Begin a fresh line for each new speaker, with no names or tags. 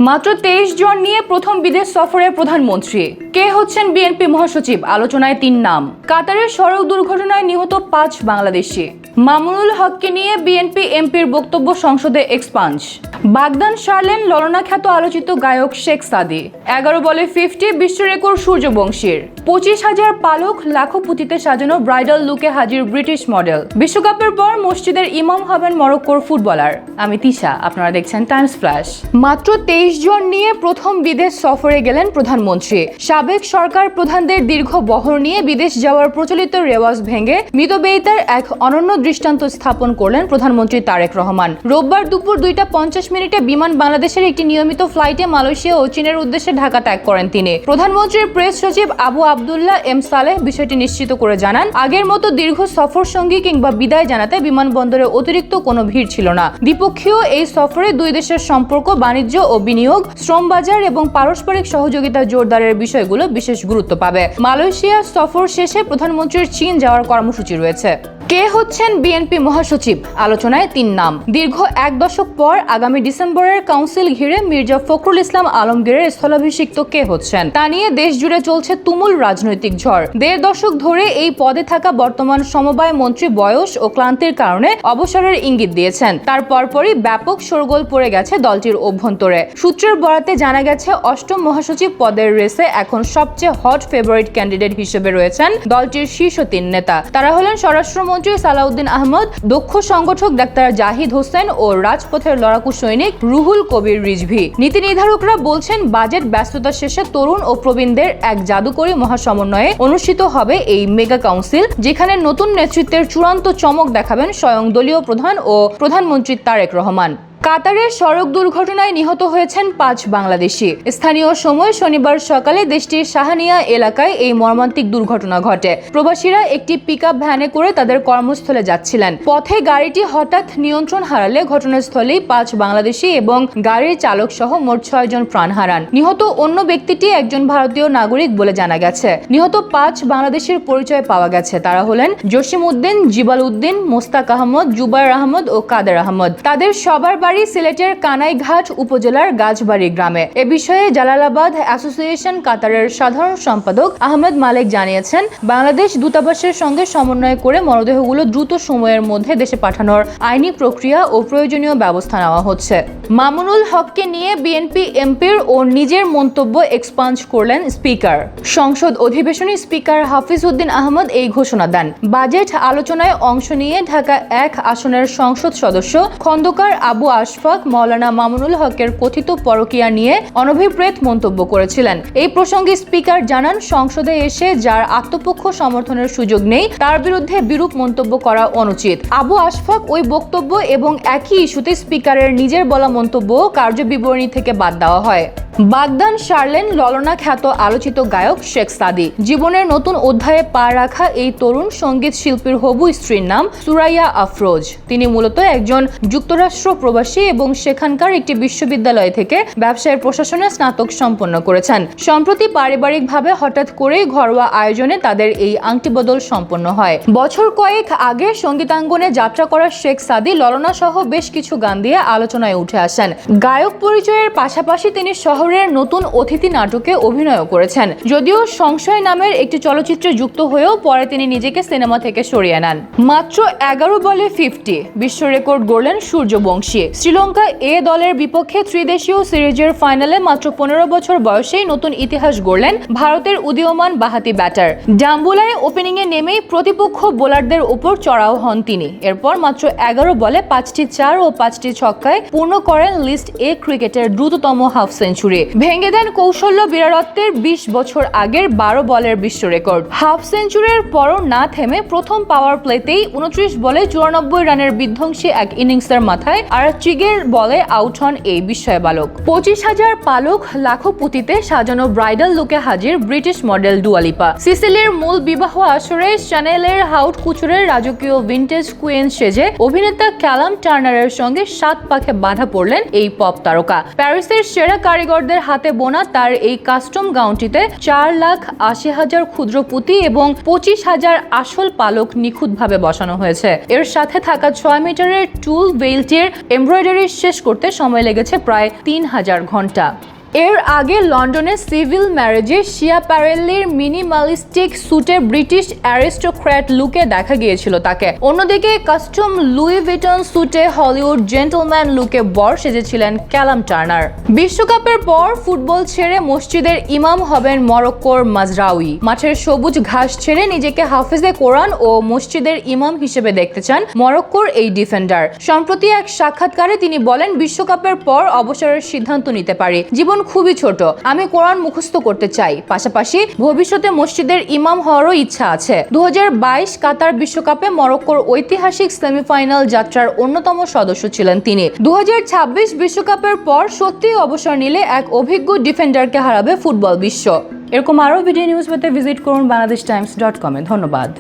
মাত্র 23 জন নিয়ে প্রথম বিদেশ সফরে প্রধানমন্ত্রী। কে হচ্ছেন বিএনপি মহাসচিব? আলোচনায় 3 নাম। কাতারের সড়ক দুর্ঘটনায় নিহত 5 বাংলাদেশি। মামুনুল হককে নিয়ে বিএনপি এমপির বক্তব্য সংসদে এক্সপাঞ্জ। বাগদান সারলেন ললনা খ্যাত আলোচিত গায়ক শেখ সাদি। 11 বলে 50 বিশ্ব রেকর্ড সূর্যবংশীর। 25,000 পালক লাখোপতিতে সাজানো ব্রাইডাল লুকে হাজির ব্রিটিশ মডেল। বিশ্বকাপের পর মসজিদের ইমাম হবেন মরক্কোর ফুটবলার। আমি তিশা, আপনারা দেখছেন টাইমস ফ্ল্যাশ। মাত্র 23 জন নিয়ে প্রথম বিদেশ সফরে গেলেন প্রধানমন্ত্রী। সাবেক সরকার প্রধানদের দীর্ঘ বহর নিয়ে বিদেশ যাওয়ার প্রচলিত রেওয়াজ ভেঙে মিতব্যয়িতার এক অনন্য দৃষ্টান্ত স্থাপন করলেন প্রধানমন্ত্রী তারেক রহমান। রোববার দুপুর 2:50 বিমান বাংলাদেশের একটি নিয়মিত ফ্লাইটে মালয়েশিয়া ও চীনের উদ্দেশ্যে ঢাকা ত্যাগ করেন তিনি। প্রধানমন্ত্রীর প্রেস সচিব আবু আবদুল্লাহ এম সালেহ বিষয়টি নিশ্চিত করে জানান, আগের মতো দীর্ঘ সফর সঙ্গী কিংবা বিদায় জানাতে বিমানবন্দরে অতিরিক্ত কোনো ভিড় ছিল না। দ্বিপক্ষীয় এই সফরে দুই দেশের সম্পর্ক, বাণিজ্য ও বিনিয়োগ, শ্রম বাজার এবং পারস্পরিক সহযোগিতা জোরদারের বিষয়গুলো বিশেষ গুরুত্ব পাবে। মালয়েশিয়া সফর শেষে প্রধানমন্ত্রীর চীন যাওয়ার কর্মসূচি রয়েছে। কে হচ্ছেন বিএনপি মহাসচিব? আলোচনায় 3 নাম। দীর্ঘ 1 দশক পর আগামী ডিসেম্বরের কাউন্সিল ঘিরে মির্জা ফখরুল ইসলাম আলমগীরের স্থলাভিষিক্ত কে হচ্ছেন তা নিয়ে দেশ জুড়ে চলছে তুমুল রাজনৈতিক ঝড়। 1.5 দশক ধরে এই পদে থাকা বর্তমান সমবায় মন্ত্রী বয়স ও ক্লান্তির কারণে অবসরের ইঙ্গিত দিয়েছেন। তার পরপরই ব্যাপক শোরগোল পড়ে গেছে দলটির অভ্যন্তরে। সূত্রের বরাতে জানা গেছে, 8ম মহাসচিব পদের রেসে এখন সবচেয়ে হট ফেভারিট ক্যান্ডিডেট হিসেবে রয়েছেন দলটির শীর্ষ 3 নেতা। তারা হলেন স্বরাষ্ট্রমন্ত্রী সালাউদ্দিন আহমদ, দক্ষ সংগঠক ডাক্তার জাহিদ হোসেন ও রাজপথের লড়াকু সৈনিক রুহুল কবির রিজভী। নীতি নির্ধারকরা বলছেন, বাজেট ব্যস্ততা শেষে তরুণ ও প্রবীণদের এক জাদুকরী মহাসমন্বয়ে অনুষ্ঠিত হবে এই মেগা কাউন্সিল, যেখানে নতুন নেতৃত্বের চূড়ান্ত চমক দেখাবেন স্বয়ং দলীয় প্রধান ও প্রধানমন্ত্রী তারেক রহমান। কাতারের সড়ক দুর্ঘটনায় নিহত হয়েছেন 5 বাংলাদেশি। স্থানীয় সময় শনিবার সকালে দেশটির শাহানিয়া এলাকায় এই মর্মান্তিক দুর্ঘটনা ঘটে। প্রবাসীরা একটি পিকআপ ভ্যানে করে তাদের কর্মস্থলে যাচ্ছিলেন। পথে গাড়িটি হঠাৎ নিয়ন্ত্রণ হারালে ঘটনাস্থলেই 5 বাংলাদেশি এবং গাড়ির চালক সহ মোট 6 জন প্রাণ হারান। নিহত অন্য ব্যক্তিটি একজন ভারতীয় নাগরিক বলে জানা গেছে। নিহত 5 বাংলাদেশির পরিচয় পাওয়া গেছে। তারা হলেন জসিম উদ্দিন, জিবাল উদ্দিন, মোস্তাক আহমদ, জুবায়ের আহমদ ও কাদের আহমদ। তাদের সবার বাড়ি সিলেটের কানাইঘাট উপজেলার গাছবাড়ি গ্রামে। এ বিষয়ে জালালাবাদ অ্যাসোসিয়েশন কাতারের সাধারণ সম্পাদক আহমেদ মালেক জানিয়েছেন, বাংলাদেশ দূতাবাসের সঙ্গে সমন্বয় করে মরদেহগুলো দ্রুত সময়ের মধ্যে দেশে পাঠানোর আইনি প্রক্রিয়া ও প্রয়োজনীয় ব্যবস্থা নেওয়া হচ্ছে। মামুনুল হককে নিয়ে বিএনপি এমপির ও নিজের মন্তব্য এক্সপাঞ্জ করলেন স্পিকার। সংসদ অধিবেশনে স্পিকার হাফিজ উদ্দিন আহমদ এই ঘোষণা দেন। বাজেট আলোচনায় অংশ নিয়ে ঢাকা 1 আসনের সংসদ সদস্য খন্দকার আবু আশফাক মাওলানা মামুনুল হকের কথিত পরকীয়া নিয়ে অনভিপ্রেত মন্তব্য করেছিলেন। এই প্রসঙ্গে স্পিকার জানান, সংসদে এসে যার আত্মপক্ষ সমর্থনের সুযোগ নেই তার বিরুদ্ধে বিরূপ মন্তব্য করা অনুচিত। আবু আশফাক ওই বক্তব্য এবং একই ইস্যুতে স্পিকারের নিজের বলা মন্তব্য কার্যবিবরণী থেকে বাদ দেওয়া হয়। বাগদান সারলেন ললনা খ্যাত আলোচিত গায়ক শেখ সাদি। জীবনের নতুন অধ্যায়ে পা রাখা এই তরুণ সঙ্গীত শিল্পীর হবু স্ত্রীর নাম সুরাইয়া আফরোজ। তিনি মূলত একজন যুক্তরাষ্ট্র প্রবাসী এবং সেখানকার একটি বিশ্ববিদ্যালয় থেকে ব্যবসায়ের প্রশাসনে স্নাতক সম্পন্ন করেছেন। সম্প্রতি পারিবারিকভাবে হঠাৎ করেই ঘরোয়া আয়োজনে তাদের এই আংটি বদল সম্পন্ন হয়। বছর কয়েক আগে সঙ্গীতাঙ্গনে যাত্রা করা শেখ সাদি ললনা সহ বেশ কিছু গান দিয়ে আলোচনায় উঠে আসেন। গায়ক পরিচয়ের পাশাপাশি তিনি শহরের নতুন অতিথি নাটকে অভিনয় করেছেন। যদিও সংশয় নামের একটি চলচ্চিত্রে যুক্ত হয়েও পরে তিনি নিজেকে সিনেমা থেকে সরিয়ে নেন। মাত্র 11 বলে 50 বিশ্ব রেকর্ড গড়লেন সূর্যবংশী। শ্রীলঙ্কা এ দলের বিপক্ষে ত্রিদেশীয় সিরিজের ফাইনালে মাত্র 15 বছর বয়সেই নতুন ইতিহাস গড়লেন ভারতের উদীয়মান বাঁহাতি ব্যাটার। ডাম্বুলায় ওপেনিংয়ে নেমেই প্রতিপক্ষ বোলারদের উপর চড়াও হন তিনি। এরপর মাত্র 11 বলে 5টি 4 ও 5টি ছক্কায় পূর্ণ করেন লিস্ট এ ক্রিকেটের দ্রুততম হাফ সেঞ্চুরি। ভেঙে দেন কৌশল্য বীরত্বের 20 বছর আগের 12 বলের বিশ্ব রেকর্ড। হাফ সেঞ্চুরির পরও না থেমে প্রথম পাওয়ার প্লেতেই 29 বলে 94 রানের বিধ্বংসী এক ইনিংসের মাথায় আর চিগের বলে আউট হন এই বিস্ময় বালক। 25,000 পালক লাখোপতিতে সাজানো ব্রাইডাল লুকে হাজির ব্রিটিশ মডেল ডুয়া লিপা। সিসিলির মূল বিবাহ আসরে চ্যানেলের হাউট কুচুরের রাজকীয় ভিন্টেজ কুইন সেজে অভিনেতা ক্যালাম টার্নারের সঙ্গে 7 পাখে বাধা পড়লেন এই পপ তারকা। প্যারিসের সেরা কারিগরদের হাতে বোনা তার এই কাস্টম গাউনটিতে 4,80,000 ক্ষুদ্র পুঁতি এবং 25,000 আসল পালক নিখুঁতভাবে বসানো হয়েছে। এর সাথে থাকা 6 মিটারের টুল বেল্টের এমব্রয়ডারি এমব্রয়ডারি শেষ করতে সময় লেগেছে প্রায় 3000 ঘন্টা। এর আগে লন্ডনে সিভিল ম্যারেজে শিয়া প্যারেল্লির মিনিমালিস্টিক সুটে ব্রিটিশ অ্যারিস্টোক্র্যাট লুকে দেখা গিয়েছিল তাকে। অন্যদিকে কাস্টম লুই ভিটন সুটে হলিউড জেন্টলম্যান লুকে বর সেজেছিলেন ক্যালাম টার্নার। বিশ্বকাপের পর ফুটবল ছেড়ে মসজিদের ইমাম হবেন মরক্কোর মাজরাউই। মাঠের সবুজ ঘাস ছেড়ে নিজেকে হাফেজে কোরআন ও মসজিদের ইমাম হিসেবে দেখতে চান মরক্কোর এই ডিফেন্ডার। সম্প্রতি এক সাক্ষাৎকারে তিনি বলেন, বিশ্বকাপের পর অবসরের সিদ্ধান্ত নিতে পারি, জীবন খুবই ছোট, আমি কোরআন মুখস্থ করতে চাই, পাশাপাশি ভবিষ্যতে মসজিদের ইমাম হওয়ারও ইচ্ছা আছে। 2022 কাতার বিশ্বকাপে মরক্কোর ঐতিহাসিক সেমিফাইনাল যাত্রার অন্যতম সদস্য ছিলেন তিনি। 2026 বিশ্বকাপের পর সত্যিই অবসর নিলে এক অভিজ্ঞ ডিফেন্ডারকে হারাবে ফুটবল বিশ্ব। এরকম আরও ভিডিও নিউজ পেতে ভিজিট করুন BangladeshTimes.com-এ। ধন্যবাদ।